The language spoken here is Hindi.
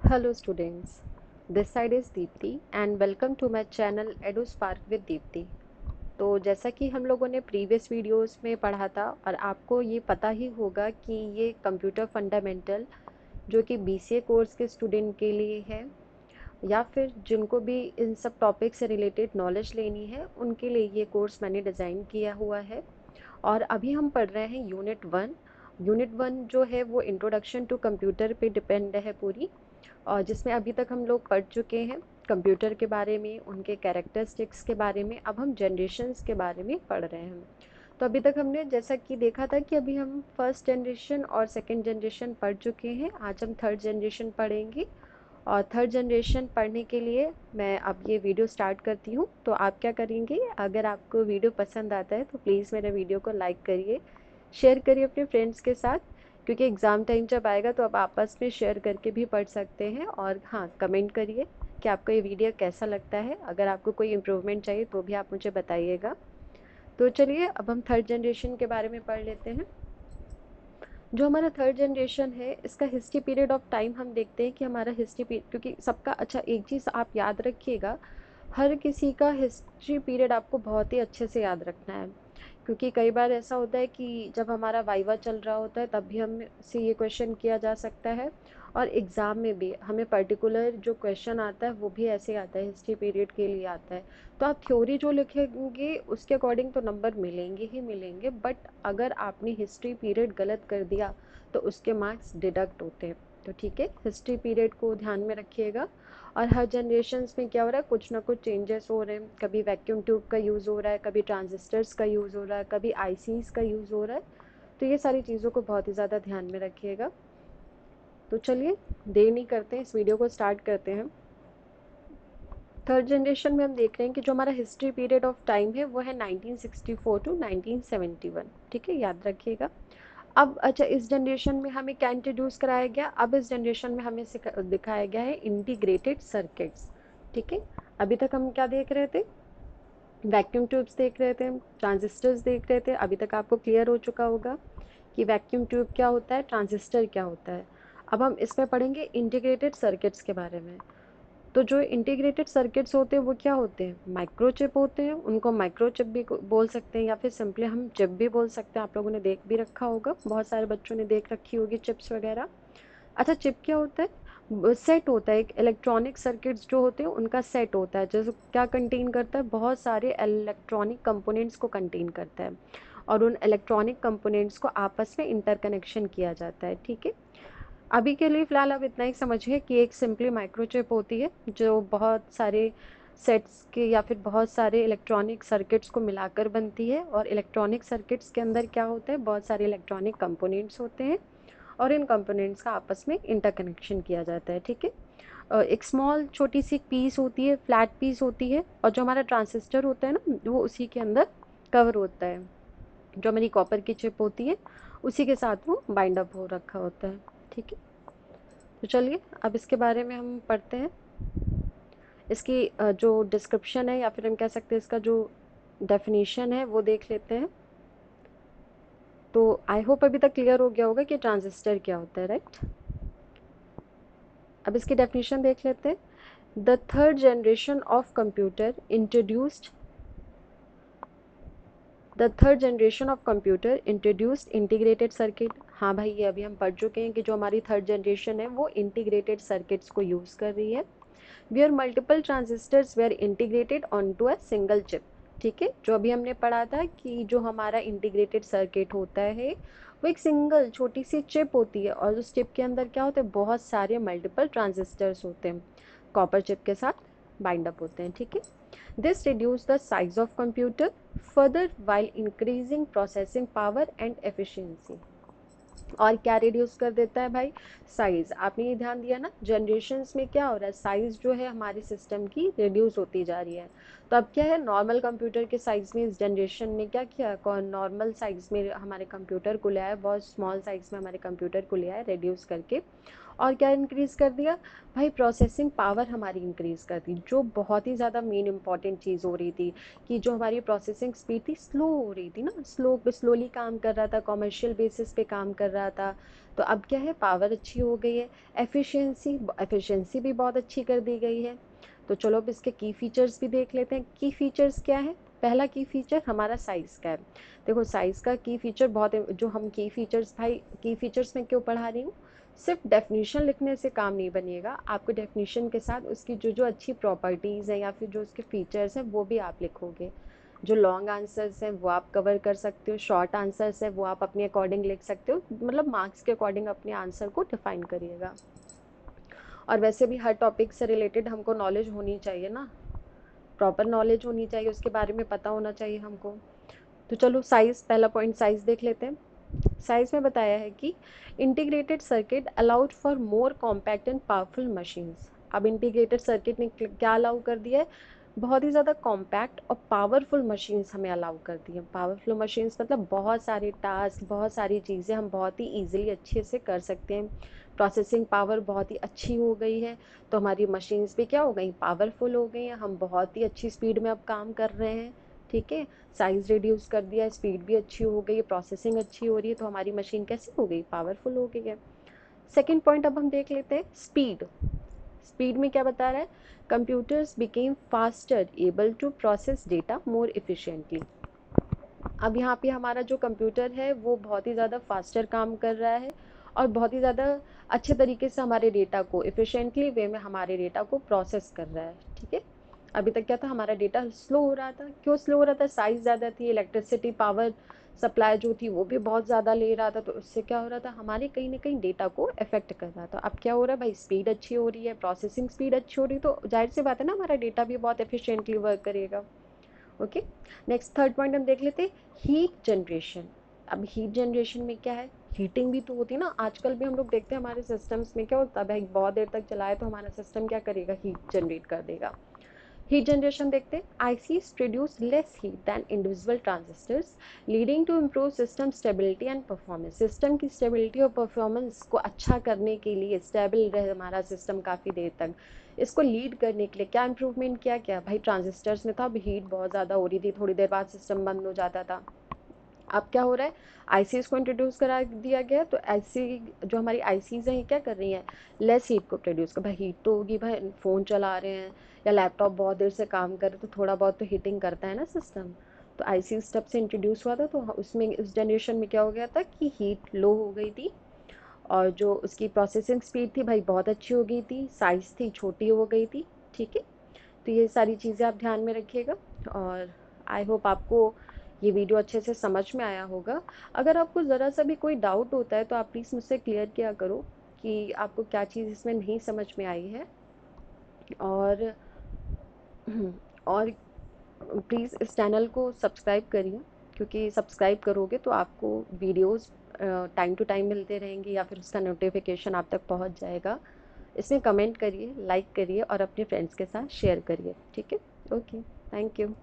Hello students, this side is Deepti and welcome to my channel EduSpark with Deepti। तो जैसा कि हम लोगों ने प्रीवियस वीडियोस में पढ़ा था और आपको ये पता ही होगा कि ये कंप्यूटर फंडामेंटल जो कि बीसीए कोर्स के स्टूडेंट के लिए है या फिर जिनको भी इन सब टॉपिक से रिलेटेड नॉलेज लेनी है उनके लिए ये कोर्स मैंने डिज़ाइन किया हुआ है। और अभी हम पढ़ रहे हैं यूनिट वन जो है वो इंट्रोडक्शन टू कंप्यूटर पे डिपेंड है पूरी, और जिसमें अभी तक हम लोग पढ़ चुके हैं कंप्यूटर के बारे में, उनके कैरेक्टरिस्टिक्स के बारे में। अब हम जनरेशन्स के बारे में पढ़ रहे हैं। तो अभी तक हमने जैसा कि देखा था कि अभी हम फर्स्ट जनरेशन और सेकंड जनरेशन पढ़ चुके हैं। आज हम थर्ड जनरेशन पढ़ेंगे और थर्ड जनरेशन पढ़ने के लिए मैं अब ये वीडियो स्टार्ट करती हूँ। तो आप क्या करेंगे, अगर आपको वीडियो पसंद आता है तो प्लीज़ मेरे वीडियो को लाइक करिए, शेयर करिए अपने फ्रेंड्स के साथ, क्योंकि एग्ज़ाम टाइम जब आएगा तो आप आपस में शेयर करके भी पढ़ सकते हैं। और हाँ, कमेंट करिए कि आपको ये वीडियो कैसा लगता है। अगर आपको कोई इम्प्रूवमेंट चाहिए तो भी आप मुझे बताइएगा। तो चलिए अब हम थर्ड जनरेशन के बारे में पढ़ लेते हैं। जो हमारा थर्ड जनरेशन है इसका हिस्ट्री पीरियड ऑफ टाइम हम देखते हैं कि हमारा हिस्ट्री पीरियड, क्योंकि सबका अच्छा एक चीज़ आप याद रखिएगा, हर किसी का हिस्ट्री पीरियड आपको बहुत ही अच्छे से याद रखना है। क्योंकि कई बार ऐसा होता है कि जब हमारा वाइवा चल रहा होता है तब भी हमसे ये क्वेश्चन किया जा सकता है, और एग्ज़ाम में भी हमें पर्टिकुलर जो क्वेश्चन आता है वो भी ऐसे आता है, हिस्ट्री पीरियड के लिए आता है। तो आप थ्योरी जो लिखेंगे उसके अकॉर्डिंग तो नंबर मिलेंगे ही मिलेंगे, बट अगर आपने हिस्ट्री पीरियड गलत कर दिया तो उसके मार्क्स डिडक्ट होते हैं। तो ठीक है, हिस्ट्री पीरियड को ध्यान में रखिएगा। और हर जनरेशन्स में क्या हो रहा है, कुछ ना कुछ चेंजेस हो रहे हैं। कभी वैक्यूम ट्यूब का यूज़ हो रहा है, कभी ट्रांजिस्टर्स का यूज़ हो रहा है, कभी आईसीज का यूज़ हो रहा है। तो ये सारी चीज़ों को बहुत ही ज़्यादा ध्यान में रखिएगा। तो चलिए देर नहीं करते हैं, इस वीडियो को स्टार्ट करते हैं। थर्ड जनरेशन में हम देख रहे हैं कि जो हमारा हिस्ट्री पीरियड ऑफ टाइम है वो है 1964 टू 1971। ठीक है, याद रखिएगा। अब अच्छा, इस जनरेशन में हमें क्या इंट्रोड्यूस कराया गया, अब इस जनरेशन में हमें दिखाया गया है इंटीग्रेटेड सर्किट्स। ठीक है, अभी तक हम क्या देख रहे थे, वैक्यूम ट्यूब्स देख रहे थे, ट्रांजिस्टर्स देख रहे थे। अभी तक आपको क्लियर हो चुका होगा कि वैक्यूम ट्यूब क्या होता है, ट्रांजिस्टर क्या होता है। अब हम इसमें पढ़ेंगे इंटीग्रेटेड सर्किट्स के बारे में। तो जो इंटीग्रेटेड सर्किट्स होते हैं वो क्या होते हैं, माइक्रोचिप होते हैं। उनको माइक्रोचिप भी बोल सकते हैं या फिर सिंपली हम चिप भी बोल सकते हैं। आप लोगों ने देख भी रखा होगा, बहुत सारे बच्चों ने देख रखी होगी चिप्स वगैरह। अच्छा, चिप क्या होता है, सेट होता है, एक इलेक्ट्रॉनिक सर्किट्स जो होते हैं उनका सेट होता है, जैसे क्या कंटेन करता है, बहुत सारे इलेक्ट्रॉनिक कंपोनेंट्स को कंटेन करता है, और उन इलेक्ट्रॉनिक कंपोनेंट्स को आपस में इंटरकनेक्शन किया जाता है। ठीक है, अभी के लिए फ़िलहाल आप इतना ही समझिए कि एक सिंपली माइक्रोचिप होती है जो बहुत सारे सेट्स के या फिर बहुत सारे इलेक्ट्रॉनिक सर्किट्स को मिलाकर बनती है। और इलेक्ट्रॉनिक सर्किट्स के अंदर क्या होता है, बहुत सारे इलेक्ट्रॉनिक कंपोनेंट्स होते हैं और इन कंपोनेंट्स का आपस में इंटरकनेक्शन किया जाता है। ठीक है, एक स्मॉल छोटी सी पीस होती है, फ्लैट पीस होती है, और जो हमारा ट्रांजिस्टर होता है ना वो उसी के अंदर कवर होता है। जो हमारी कॉपर की चिप होती है उसी के साथ वो बाइंड अप हो रखा होता है। ठीक है, तो चलिए अब इसके बारे में हम पढ़ते हैं। इसकी जो डिस्क्रिप्शन है या फिर हम कह सकते हैं इसका जो डेफिनेशन है वो देख लेते हैं। तो आई होप अभी तक क्लियर हो गया होगा कि ट्रांजिस्टर क्या होता है, राइट। अब इसकी डेफिनेशन देख लेते हैं। The third generation of computer introduced the third generation of computer introduced integrated circuit. हाँ भाई, ये अभी हम पढ़ चुके हैं कि जो हमारी थर्ड जनरेशन है वो इंटीग्रेटेड सर्किट्स को यूज़ कर रही है। Where multiple transistors were integrated onto a single chip. ठीक है, जो अभी हमने पढ़ा था कि जो हमारा इंटीग्रेटेड सर्किट होता है वो एक सिंगल छोटी सी चिप होती है, और उस चिप के अंदर क्या होता है, बहुत सारे मल्टीपल ट्रांजिस्टर्स होते हैं, कॉपर चिप के साथ बाइंड अप होते हैं। ठीक है, this reduce the size of computer further while increasing processing power and efficiency. और क्या रिड्यूस कर देता है भाई, साइज। आपने ये ध्यान दिया ना, जनरेशन्स में क्या हो रहा है, साइज जो है हमारे सिस्टम की रिड्यूस होती जा रही है। तो अब क्या है, नॉर्मल कंप्यूटर के साइज में इस जनरेशन में क्या किया, कौन नॉर्मल साइज में हमारे कंप्यूटर को ले आया, बहुत स्मॉल साइज में हमारे कंप्यूटर को ले आया रिड्यूस करके। और क्या इंक्रीज़ कर दिया भाई, प्रोसेसिंग पावर हमारी इंक्रीज़ कर दी, जो बहुत ही ज़्यादा मेन इंपॉर्टेंट चीज़ हो रही थी कि जो हमारी प्रोसेसिंग स्पीड थी स्लो हो रही थी ना, स्लोली काम कर रहा था, कॉमर्शियल बेसिस पे काम कर रहा था। तो अब क्या है, पावर अच्छी हो गई है, एफिशिएंसी भी बहुत अच्छी कर दी गई है। तो चलो अब इसके की फीचर्स भी देख लेते हैं। की फीचर्स क्या है? पहला की फीचर हमारा साइज़ का है। देखो साइज़ का की फीचर बहुत, जो हम की फीचर्स भाई की फीचर्स में क्यों पढ़ा रही हूँ, सिर्फ डेफिनेशन लिखने से काम नहीं बनेगा, आपको डेफिनेशन के साथ उसकी जो जो अच्छी प्रॉपर्टीज़ हैं या फिर जो उसके फीचर्स हैं वो भी आप लिखोगे। जो लॉन्ग आंसर्स हैं वो आप कवर कर सकते हो, शॉर्ट आंसर्स हैं वो आप अपने अकॉर्डिंग लिख सकते हो, मतलब मार्क्स के अकॉर्डिंग अपने आंसर को डिफाइन करिएगा। और वैसे भी हर टॉपिक से रिलेटेड हमको नॉलेज होनी चाहिए ना, प्रॉपर नॉलेज होनी चाहिए, उसके बारे में पता होना चाहिए हमको। तो चलो साइज़, पहला पॉइंट साइज़ देख लेते हैं। साइज में बताया है कि integrated circuit allowed for more compact and powerful machines. अब इंटीग्रेटेड सर्किट ने क्या अलाउ कर दिया है, बहुत ही ज़्यादा कॉम्पैक्ट और पावरफुल मशीन्स हमें अलाउ कर दी हैं। पावरफुल मशीन्स मतलब बहुत सारे टास्क, बहुत सारी चीज़ें हम बहुत ही ईजिली अच्छे से कर सकते हैं। प्रोसेसिंग पावर बहुत ही अच्छी हो गई है, तो हमारी मशीन्स भी क्या हो गई, पावरफुल हो गई हैं, हम बहुत ही अच्छी स्पीड में अब काम कर रहे हैं। ठीक है, साइज़ रिड्यूस कर दिया, स्पीड भी अच्छी हो गई है, प्रोसेसिंग अच्छी हो रही है, तो हमारी मशीन कैसी हो गई, पावरफुल हो गई है। सेकेंड पॉइंट अब हम देख लेते हैं, स्पीड। स्पीड में क्या बता रहा है, computers became faster able to process data more efficiently. अब यहाँ पे हमारा जो कंप्यूटर है वो बहुत ही ज़्यादा फास्टर काम कर रहा है और बहुत ही ज़्यादा अच्छे तरीके से हमारे डेटा को इफ़िशिएंटली वे में हमारे डेटा को प्रोसेस कर रहा है। ठीक है, अभी तक क्या था, हमारा डेटा स्लो हो रहा था। क्यों स्लो हो रहा था, साइज़ ज़्यादा थी, इलेक्ट्रिसिटी पावर सप्लाई जो थी वो भी बहुत ज़्यादा ले रहा था, तो उससे क्या हो रहा था, हमारे कहीं ना कहीं डेटा को अफेक्ट कर रहा था। अब क्या हो रहा है भाई, स्पीड अच्छी हो रही है, प्रोसेसिंग स्पीड अच्छी हो रही है, तो जाहिर सी बात है ना, हमारा डेटा भी बहुत एफिशिएंटली वर्क करेगा। ओके, नेक्स्ट थर्ड पॉइंट हम देख लेते हैं, हीट जनरेशन। अब हीट जनरेशन में क्या है, हीटिंग भी तो होती है ना, आजकल भी हम लोग देखते हैं हमारे सिस्टम्स में क्या होता है भाई, बहुत देर तक चलाए तो हमारा सिस्टम क्या करेगा, हीट जनरेट कर देगा। हीट जनरेशन देखते हैं, ICs produce less heat than individual transistors, leading to improve system stability and performance. System की स्टेबिलिटी और परफॉर्मेंस को अच्छा करने के लिए, स्टेबल रहे हमारा सिस्टम काफ़ी देर तक, इसको लीड करने के लिए क्या इंप्रूवमेंट किया, क्या भाई, ट्रांजिस्टर्स में था, अब हीट बहुत ज़्यादा हो रही थी, थोड़ी देर बाद सिस्टम बंद हो जाता था। अब क्या हो रहा है, आईसीज को इंट्रोड्यूस करा दिया गया, तो आईसी, जो हमारी आईसीज हैं ये क्या कर रही हैं, लेस हीट को प्रोड्यूस कर, भाई हीट तो होगी, भाई फ़ोन चला रहे हैं या लैपटॉप बहुत देर से काम कर रहे, तो थोड़ा बहुत तो हीटिंग करता है ना सिस्टम। तो आईसी तब से इंट्रोड्यूस हुआ था, तो उसमें उस जनरेशन में क्या हो गया था कि हीट लो हो गई थी, और जो उसकी प्रोसेसिंग स्पीड थी भाई बहुत अच्छी हो गई थी, साइज़ थी छोटी हो गई थी। ठीक है, तो ये सारी चीज़ें आप ध्यान में रखिएगा, और आई होप आपको ये वीडियो अच्छे से समझ में आया होगा। अगर आपको ज़रा सा भी कोई डाउट होता है तो आप प्लीज़ मुझसे क्लियर किया करो कि आपको क्या चीज़ इसमें नहीं समझ में आई है। और और प्लीज़ इस चैनल को सब्सक्राइब करिए, क्योंकि सब्सक्राइब करोगे तो आपको वीडियोस टाइम टू टाइम मिलते रहेंगे, या फिर उसका नोटिफिकेशन आप तक पहुंच जाएगा। इसमें कमेंट करिए, लाइक करिए और अपने फ्रेंड्स के साथ शेयर करिए। ठीक है, ओके, थैंक यू।